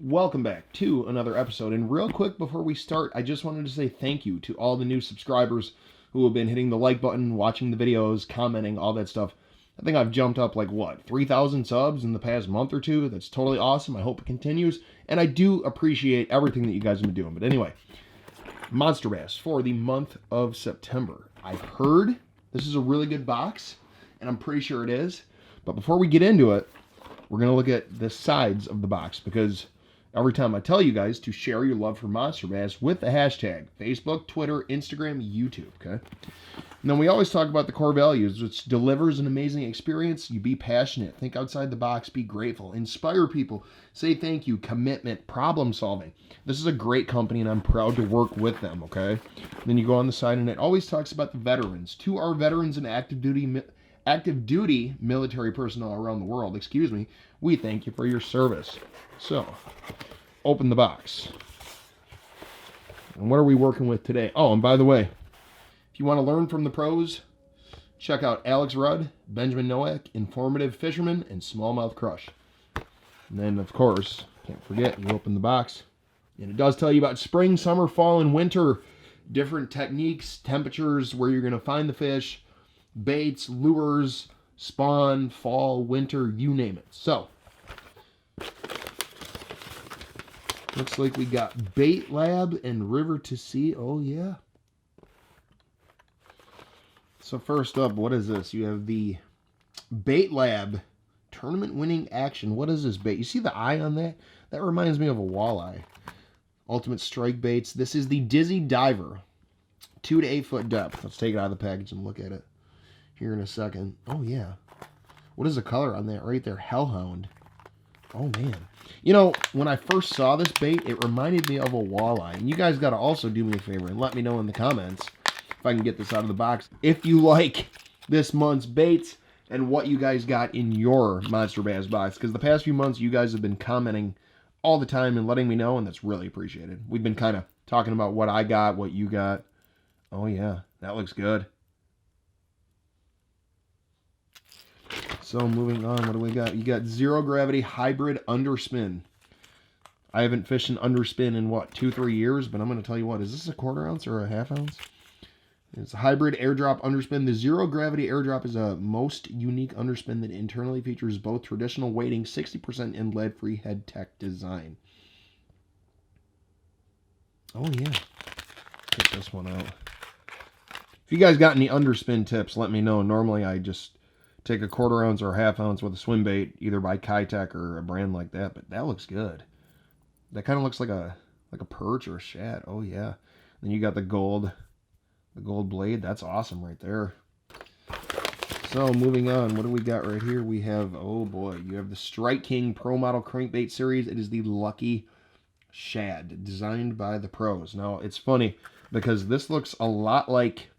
Welcome back to another episode. And real quick before we start, I just wanted to say thank you to all the new subscribers who have been hitting the like button, watching the videos, commenting, all that stuff. I think I've jumped up like, 3,000 subs in the past month or two. That's totally awesome. I hope it continues. And I do appreciate everything that you guys have been doing. But anyway, Monsterbass for the month of September. I've heard this is a really good box, and I'm pretty sure it is. But before we get into it, we're going to look at the sides of the box, because every time I tell you guys to share your love for Monsterbass with the hashtag Facebook, Twitter, Instagram, YouTube, okay? And then we always talk about the core values, which delivers an amazing experience. You be passionate, think outside the box, be grateful, inspire people, say thank you, commitment, problem solving. This is a great company, and I'm proud to work with them, okay? And then you go on the side, and it always talks about the veterans. To our veterans and active duty military personnel around the world, we thank you for your service. So, open the box. And what are we working with today? Oh, and by the way, if you want to learn from the pros, check out Alex Rudd, Benjamin Nowak, Informative Fisherman, and Smallmouth Crush. And then, of course, can't forget, you open the box, and it does tell you about spring, summer, fall, and winter, different techniques, temperatures, where you're going to find the fish, baits, lures, spawn, fall, winter, you name it. So, looks like we got Bait Lab and River to Sea. Oh, yeah. So first up, what is this? You have the Bait Lab tournament winning action. What is this bait? You see the eye on that? That reminds me of a walleye. Ultimate strike baits. This is the Dizzy Diver. 2 to 8 foot depth. Let's take it out of the package and look at it here in a second. Oh, yeah. What is the color on that right there? Hellhound. Oh, man. You know, when I first saw this bait, it reminded me of a walleye. And you guys got to also do me a favor and let me know in the comments if I can get this out of the box, if you like this month's baits and what you guys got in your Monsterbass box. Because the past few months, you guys have been commenting all the time and letting me know, and that's really appreciated. We've been kind of talking about what I got, what you got. Oh, yeah. That looks good. So moving on, what do we got? You got Zero Gravity Hybrid Underspin. I haven't fished an underspin in, 2-3 years, but I'm going to tell you what, is this a 1/4 ounce or a 1/2 ounce? It's a hybrid airdrop underspin. The Zero Gravity airdrop is a most unique underspin that internally features both traditional weighting, 60% and lead-free head tech design. Oh, yeah. Check this one out. If you guys got any underspin tips, let me know. Normally, I just take a 1/4 ounce or a 1/2 ounce with a swim bait, either by Kitech or a brand like that, but that looks good. That kind of looks like a perch or a shad. Oh, yeah. Then you got the gold blade. That's awesome right there. So, moving on, what do we got right here? We have, oh boy, you have the Strike King Pro Model Crankbait Series. It is the Lucky Shad, designed by the pros. Now, it's funny, because this looks a lot like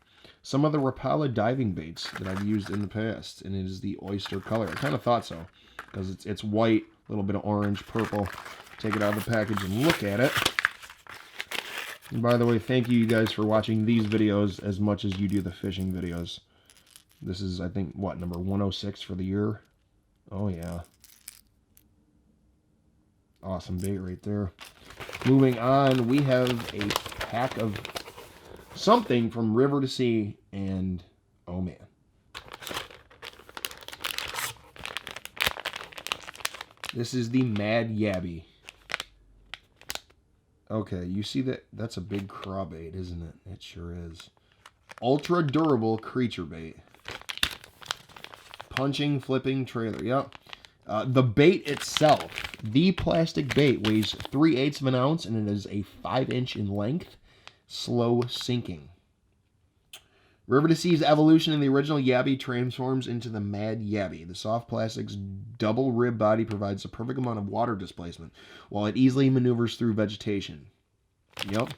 some of the Rapala diving baits that I've used in the past, and it is the oyster color. I kind of thought so, because it's white, a little bit of orange, purple. Take it out of the package and look at it. And by the way, thank you guys for watching these videos as much as you do the fishing videos. This is, I think, number 106 for the year? Oh, yeah. Awesome bait right there. Moving on, we have a pack of something from River to Sea, and oh, man. This is the Mad Yabby. Okay, you see that? That's a big crawbait, isn't it? It sure is. Ultra durable creature bait. Punching, flipping trailer. Yep. The bait itself, the plastic bait, weighs 3/8 of an ounce, and it is a 5-inch in length. Slow sinking. River to Sea's evolution in the original Yabby transforms into the Mad Yabby. The soft plastic's double rib body provides the perfect amount of water displacement, while it easily maneuvers through vegetation. Yep.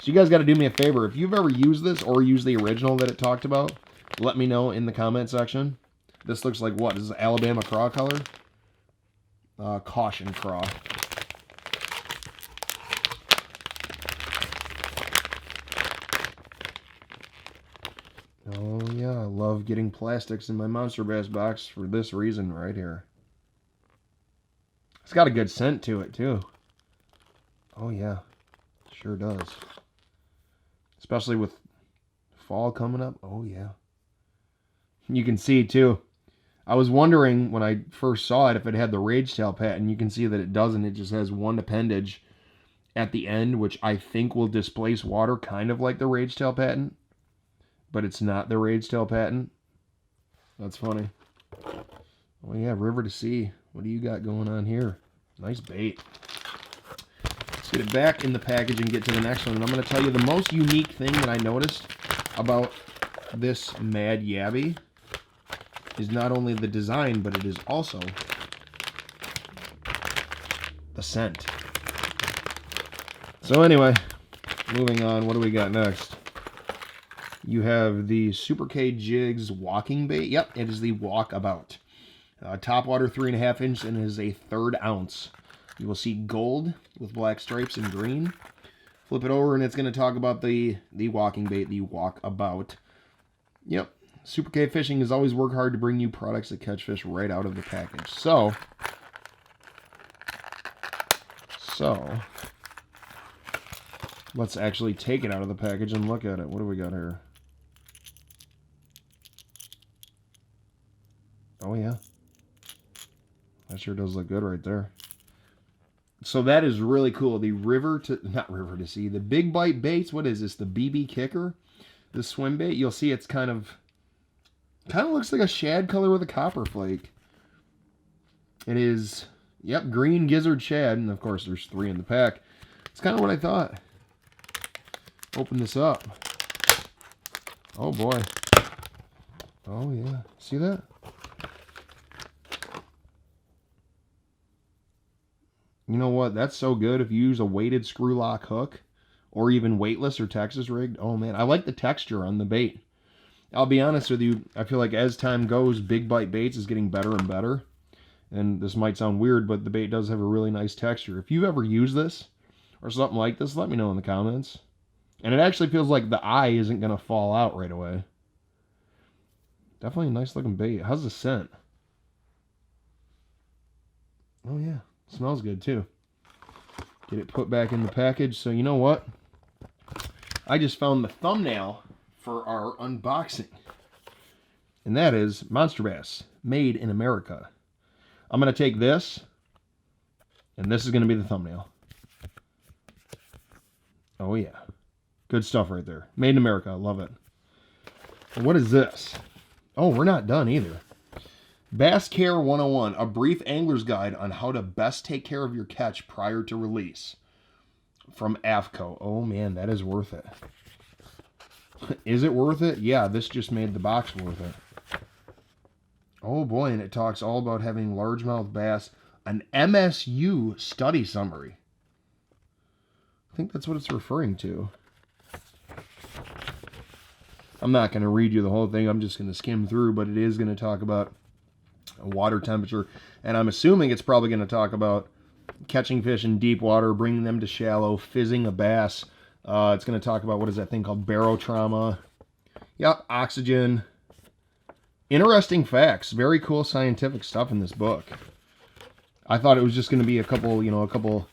So you guys got to do me a favor. If you've ever used this or used the original that it talked about, let me know in the comment section. This looks like what? This is Alabama craw color? Caution craw. Oh yeah, I love getting plastics in my Monsterbass box for this reason right here. It's got a good scent to it too. Oh yeah, sure does. Especially with fall coming up. Oh yeah. You can see too. I was wondering when I first saw it if it had the rage tail pattern. You can see that it doesn't. It just has one appendage at the end, which I think will displace water, kind of like the rage tail pattern. But it's not the rage tail pattern. That's funny. Oh yeah, river to sea. What do you got going on here? Nice bait. Let's get it back in the package and get to the next one. And I'm going to tell you the most unique thing that I noticed about this Mad Yabby is not only the design, but it is also the scent. So anyway, moving on, what do we got next? You have the Super K Jigs walking bait. Yep, it is the Walkabout. Top water 3.5 inch and is a 1/3 ounce. You will see gold with black stripes and green. Flip it over and it's going to talk about the walking bait, the Walkabout. Yep. Super K Fishing has always worked hard to bring you products that catch fish right out of the package. So let's actually take it out of the package and look at it. What do we got here? Oh yeah. That sure does look good right there. So that is really cool. The not river to sea, the big bite baits. What is this? The BB kicker? The swim bait. You'll see it's kind of looks like a shad color with a copper flake. It is, yep, green gizzard shad, and of course there's 3 in the pack. It's kind of what I thought. Open this up. Oh boy. Oh yeah. See that? You know what? That's so good if you use a weighted screw lock hook or even weightless or Texas rigged. Oh man, I like the texture on the bait. I'll be honest with you, I feel like as time goes, big bite baits is getting better and better. And this might sound weird, but the bait does have a really nice texture. If you've ever used this or something like this, let me know in the comments. And it actually feels like the eye isn't going to fall out right away. Definitely a nice looking bait. How's the scent? Oh yeah, smells good too. Get it put back in the package. So you know what? I just found the thumbnail for our unboxing. And that is Monsterbass, made in America. I'm going to take this, and this is going to be the thumbnail. Oh yeah. Good stuff right there. Made in America. I love it. And what is this? Oh, we're not done either. Bass Care 101, a brief angler's guide on how to best take care of your catch prior to release. From AFTCO. Oh man, that is worth it. Is it worth it? Yeah, this just made the box worth it. Oh boy, and it talks all about having largemouth bass, an MSU study summary. I think that's what it's referring to. I'm not going to read you the whole thing. I'm just going to skim through, but it is going to talk about water temperature, and I'm assuming it's probably going to talk about catching fish in deep water, bringing them to shallow, fizzing a bass. It's going to talk about, what is that thing called, barotrauma. Yep, oxygen. Interesting facts. Very cool scientific stuff in this book. I thought it was just going to be a couple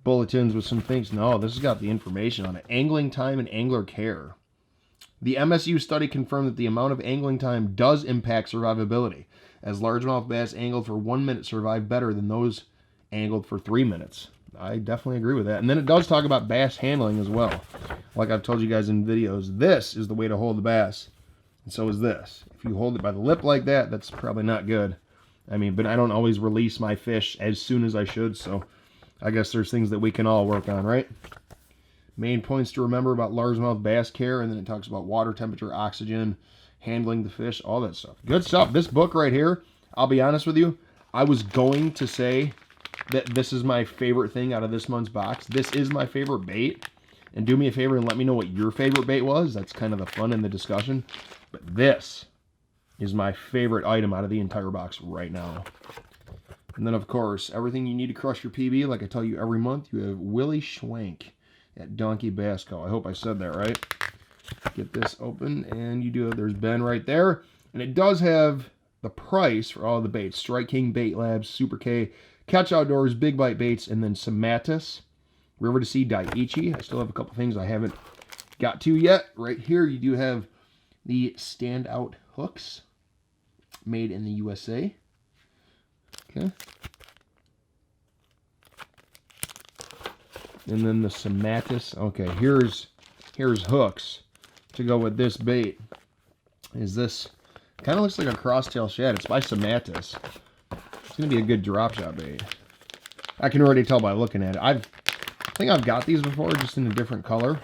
bulletins with some things. No, this has got the information on it. Angling time and angler care. The MSU study confirmed that the amount of angling time does impact survivability, as largemouth bass angled for 1 minute survive better than those angled for 3 minutes. I definitely agree with that. And then it does talk about bass handling as well. Like I've told you guys in videos, this is the way to hold the bass. And so is this. If you hold it by the lip like that, that's probably not good. I mean, but I don't always release my fish as soon as I should, so I guess there's things that we can all work on, right? Main points to remember about largemouth bass care, and then it talks about water temperature, oxygen, handling the fish, all that stuff. Good stuff. This book right here, I'll be honest with you, I was going to say that this is my favorite thing out of this month's box. This is my favorite bait. And do me a favor and let me know what your favorite bait was. That's kind of the fun in the discussion. But this is my favorite item out of the entire box right now. And then, of course, everything you need to crush your PB, like I tell you every month, you have Willie Schwank at Donkey Bass Co. I hope I said that right. Get this open, and you do. There's Ben right there. And it does have the price for all the baits. Strike King Bait Labs, Super K, Catch Outdoors, Big Bite Baits, and then some Mattis. River to Sea Daiichi. I still have a couple things I haven't got to yet. Right here, you do have the standout hooks made in the USA. Okay. And then the Somatis. Okay, here's hooks to go with this bait. Is this kind of looks like a crosstail shad. It's by Somatis. It's gonna be a good drop shot bait. I can already tell by looking at it. I think I've got these before, just in a different color.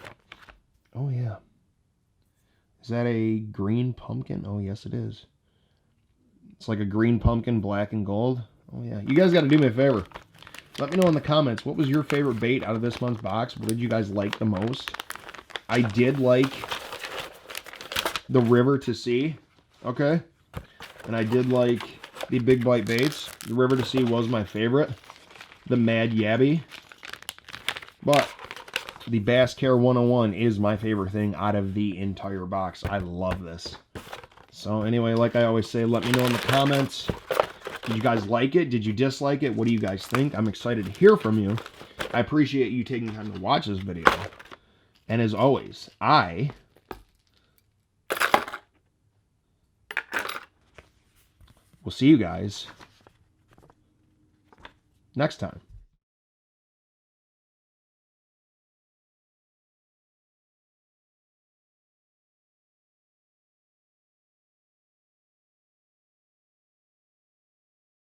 Oh yeah. Is that a green pumpkin? Oh yes, it is. It's like a green pumpkin, black and gold. Oh yeah. You guys got to do me a favor. Let me know in the comments, what was your favorite bait out of this month's box? What did you guys like the most? I did like the River to Sea, okay? And I did like the Big Bite baits. The River to Sea was my favorite. The Mad Yabby. But the Bass Care 101 is my favorite thing out of the entire box. I love this. So anyway, like I always say, let me know in the comments. Did you guys like it? Did you dislike it? What do you guys think? I'm excited to hear from you. I appreciate you taking time to watch this video. And as always, I will see you guys next time.